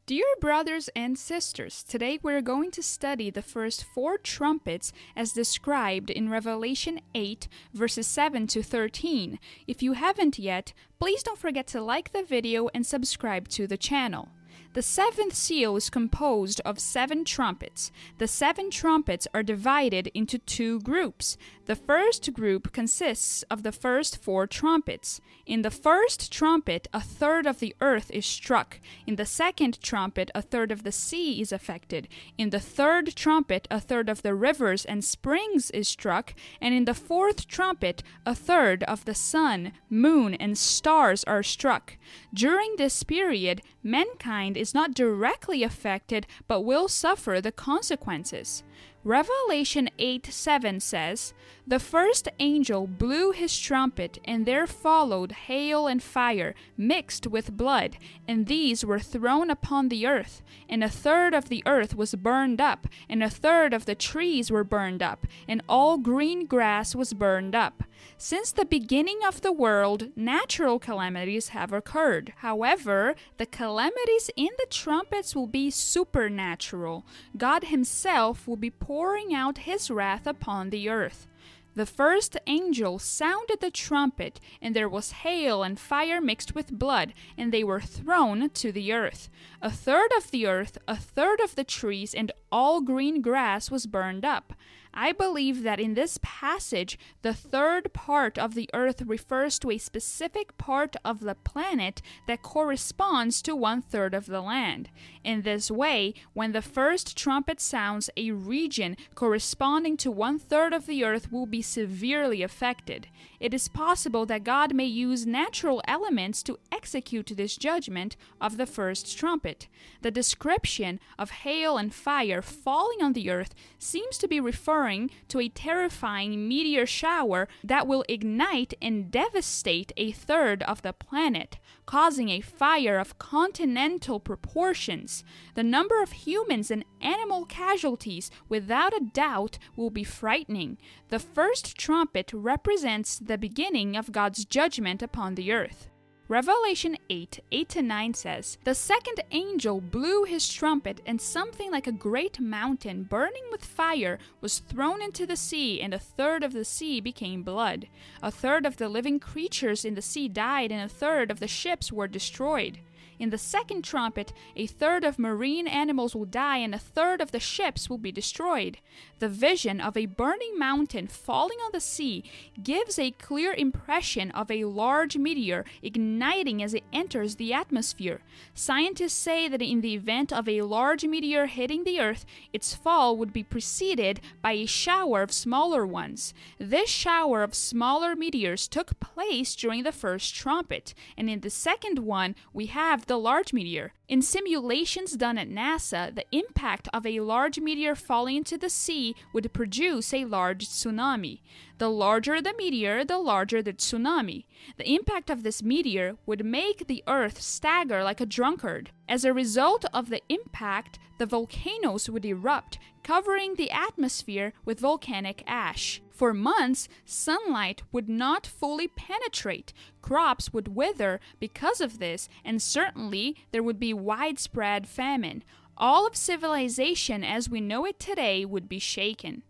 Dear brothers and sisters, today we're going to study the first 4 trumpets as described in Revelation 8, verses 7 to 13. If you haven't yet, please don't forget to like the video and subscribe to the channel. The 7th seal is composed of 7 trumpets. The 7 trumpets are divided into 2 groups. The first group consists of the first 4 trumpets. In the first trumpet, a third of the earth is struck. In the second trumpet, a third of the sea is affected. In the third trumpet, a third of the rivers and springs is struck. And in the fourth trumpet, a third of the sun, moon, and stars are struck. During this period, mankind is not directly affected but will suffer the consequences. Revelation 8:7 says, "The first angel blew his trumpet, and there followed hail and fire mixed with blood, and these were thrown upon the earth. And a third of the earth was burned up, and a third of the trees were burned up, and all green grass was burned up." Since the beginning of the world, natural calamities have occurred. However, the calamities in the trumpets will be supernatural. God Himself will be pouring out His wrath upon the earth. The first angel sounded the trumpet, and there was hail and fire mixed with blood, and they were thrown to the earth. A third of the earth, a third of the trees, and all green grass was burned up. I believe that in this passage, the third part of the earth refers to a specific part of the planet that corresponds to 1/3 of the land. In this way, when the first trumpet sounds, a region corresponding to 1/3 of the earth will be severely affected. It is possible that God may use natural elements to execute this judgment of the first trumpet. The description of hail and fire falling on the earth seems to be referring to a terrifying meteor shower that will ignite and devastate a third of the planet, causing a fire of continental proportions. The number of humans and animal casualties, without a doubt, will be frightening. The first trumpet represents the beginning of God's judgment upon the earth. Revelation 8:8-9 says, "The second angel blew his trumpet, and something like a great mountain burning with fire was thrown into the sea, and a third of the sea became blood. A third of the living creatures in the sea died, and a third of the ships were destroyed. In the second trumpet, a third of marine animals will die, and a third of the ships will be destroyed." The vision of a burning mountain falling on the sea gives a clear impression of a large meteor igniting as it enters the atmosphere. Scientists say that in the event of a large meteor hitting the earth, its fall would be preceded by a shower of smaller ones. This shower of smaller meteors took place during the first trumpet, and in the second one, we have the large meteor. In simulations done at NASA, the impact of a large meteor falling into the sea would produce a large tsunami. The larger the meteor, the larger the tsunami. The impact of this meteor would make the earth stagger like a drunkard. As a result of the impact, the volcanoes would erupt, covering the atmosphere with volcanic ash. For months, sunlight would not fully penetrate. Crops would wither because of this, and certainly there would be widespread famine. All of civilization as we know it today would be shaken.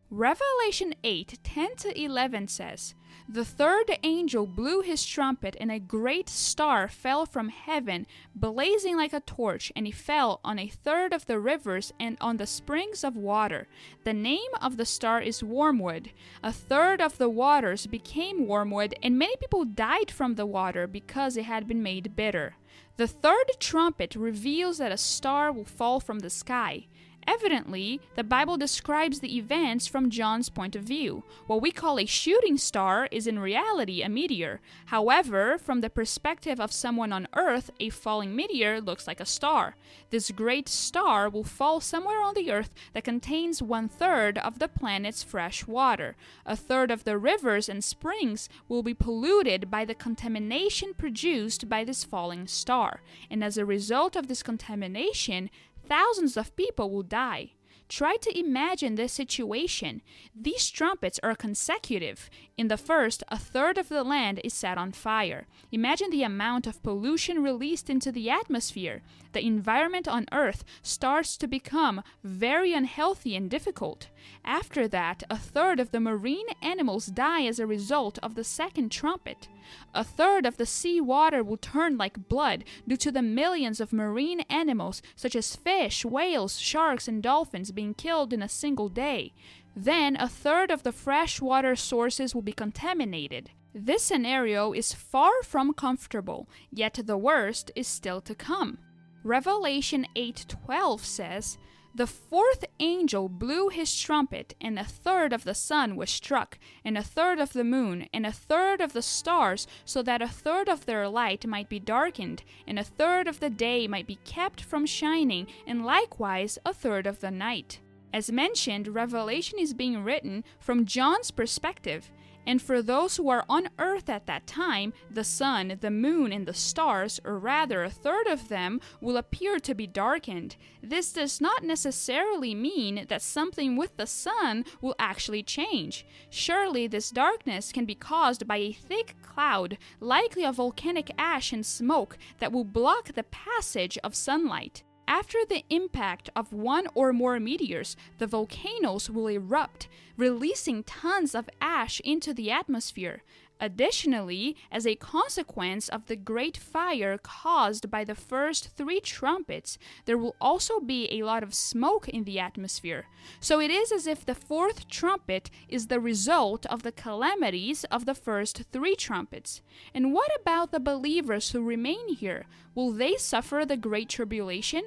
Revelation 8:10-11 says, "The third angel blew his trumpet, and a great star fell from heaven, blazing like a torch, and it fell on a third of the rivers and on the springs of water. The name of the star is Wormwood. A third of the waters became wormwood, and many people died from the water because it had been made bitter." The third trumpet reveals that a star will fall from the sky. Evidently, the Bible describes the events from John's point of view. What we call a shooting star is in reality a meteor. However, from the perspective of someone on Earth, a falling meteor looks like a star. This great star will fall somewhere on the Earth that contains 1/3 of the planet's fresh water. A third of the rivers and springs will be polluted by the contamination produced by this falling star. And as a result of this contamination, thousands of people will die. Try to imagine this situation. These trumpets are consecutive. In the first, a third of the land is set on fire. Imagine the amount of pollution released into the atmosphere. The environment on Earth starts to become very unhealthy and difficult. After that, a third of the marine animals die as a result of the second trumpet. A third of the sea water will turn like blood due to the millions of marine animals, such as fish, whales, sharks, and dolphins being killed in a single day. Then a third of the freshwater sources will be contaminated. This scenario is far from comfortable, yet the worst is still to come. Revelation 8:12 says, "The fourth angel blew his trumpet, and a third of the sun was struck, and a third of the moon, and a third of the stars, so that a third of their light might be darkened, and a third of the day might be kept from shining, and likewise a third of the night." As mentioned, Revelation is being written from John's perspective. And for those who are on earth at that time, the sun, the moon, and the stars, or rather a third of them, will appear to be darkened. This does not necessarily mean that something with the sun will actually change. Surely this darkness can be caused by a thick cloud, likely of volcanic ash and smoke, that will block the passage of sunlight. After the impact of one or more meteors, the volcanoes will erupt, releasing tons of ash into the atmosphere. Additionally, as a consequence of the great fire caused by the first 3 trumpets, there will also be a lot of smoke in the atmosphere. So it is as if the 4th trumpet is the result of the calamities of the first 3 trumpets. And what about the believers who remain here? Will they suffer the great tribulation?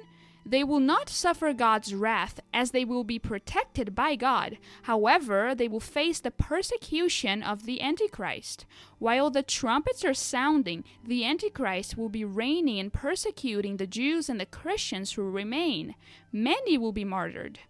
They will not suffer God's wrath, as they will be protected by God. However, they will face the persecution of the Antichrist. While the trumpets are sounding, the Antichrist will be reigning and persecuting the Jews and the Christians who remain. Many will be martyred.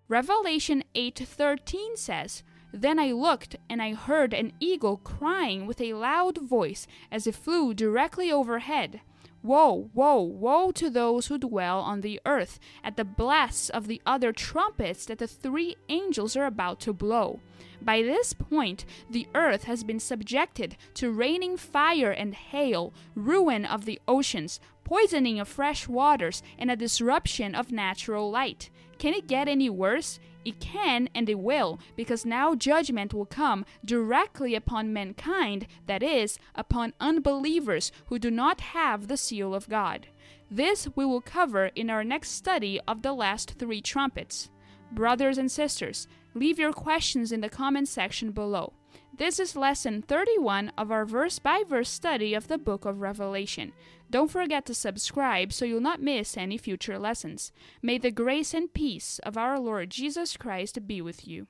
Revelation 8:13 says, "Then I looked, and I heard an eagle crying with a loud voice as it flew directly overhead. Woe, woe, woe to those who dwell on the earth, at the blasts of the other trumpets that the 3 angels are about to blow." By this point, the earth has been subjected to raining fire and hail, ruin of the oceans, poisoning of fresh waters, and a disruption of natural light. Can it get any worse? It can, and it will, because now judgment will come directly upon mankind, that is, upon unbelievers who do not have the seal of God. This we will cover in our next study of the last 3 trumpets. Brothers and sisters, leave your questions in the comment section below. This is lesson 31 of our verse-by-verse study of the book of Revelation. Don't forget to subscribe so you'll not miss any future lessons. May the grace and peace of our Lord Jesus Christ be with you.